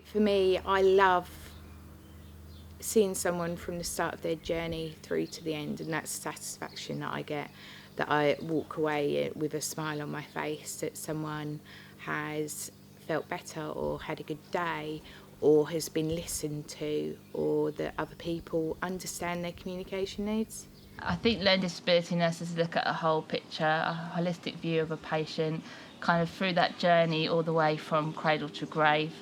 For me, I love seeing someone from the start of their journey through to the end, and that's satisfaction that I get, that I walk away with a smile on my face, that someone has felt better or had a good day or has been listened to, or that other people understand their communication needs. I think learning disability nurses look at a whole picture, a holistic view of a patient, kind of through that journey all the way from cradle to grave,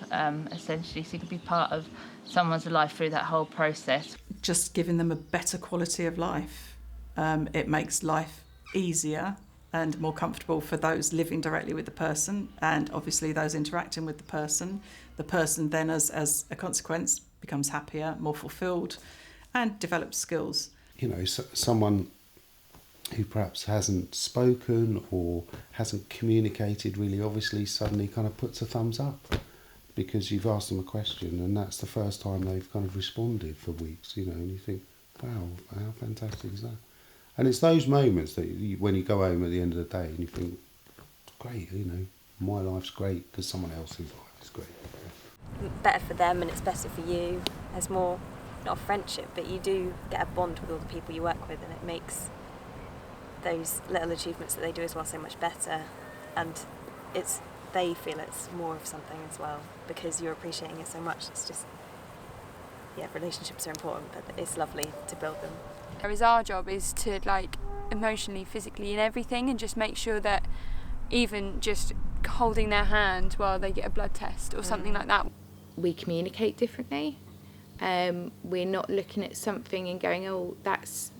essentially. So you can be part of someone's life through that whole process. Just giving them a better quality of life. It makes life easier and more comfortable for those living directly with the person, and obviously those interacting with the person. The person then, as a consequence, becomes happier, more fulfilled, and develops skills. You know, someone who perhaps hasn't spoken or hasn't communicated really obviously suddenly kind of puts a thumbs up because you've asked them a question, and that's the first time they've kind of responded for weeks, you know, and you think, wow, how fantastic is that? And it's those moments that when you go home at the end of the day and you think, great, you know, my life's great because someone else's life is great. Better for them and it's better for you. There's more, not a friendship, but you do get a bond with all the people you work with, and it makes those little achievements that they do as well so much better, and they feel it's more of something as well because you're appreciating it so much. It's just, relationships are important, but it's lovely to build them. Whereas our job is to, emotionally, physically and everything, and just make sure that even just holding their hand while they get a blood test or something like that. We communicate differently. We're not looking at something and going, oh, that's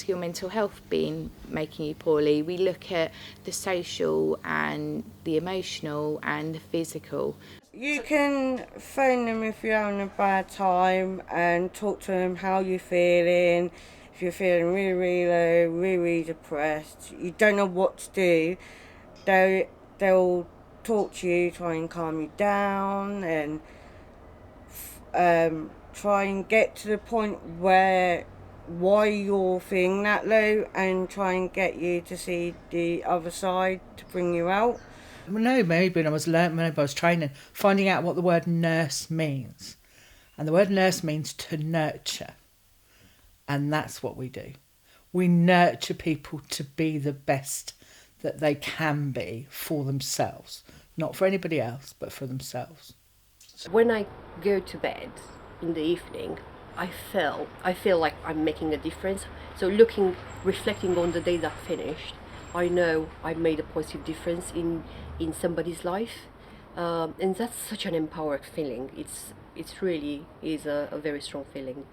your mental health making you poorly. We look at the social and the emotional and the physical. You can phone them if you're having a bad time and talk to them how you're feeling. If you're feeling really, really low, really, really depressed, you don't know what to do, they'll talk to you, try and calm you down, and try and get to the point why you're feeling that low, and try and get you to see the other side to bring you out. No, maybe when I was training, finding out what the word nurse means. And the word nurse means to nurture. And that's what we do. We nurture people to be the best that they can be for themselves. Not for anybody else, but for themselves. When I go to bed in the evening, I feel like I'm making a difference. So reflecting on the day that finished, I know I made a positive difference in somebody's life, and that's such an empowered feeling. It's really is a very strong feeling.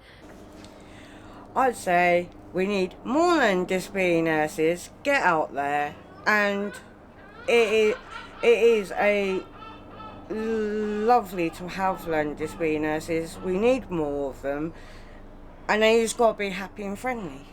I'd say we need more learning disability nurses. Get out there, and it is a lovely to have learning disability nurses. We need more of them, and they just got to be happy and friendly.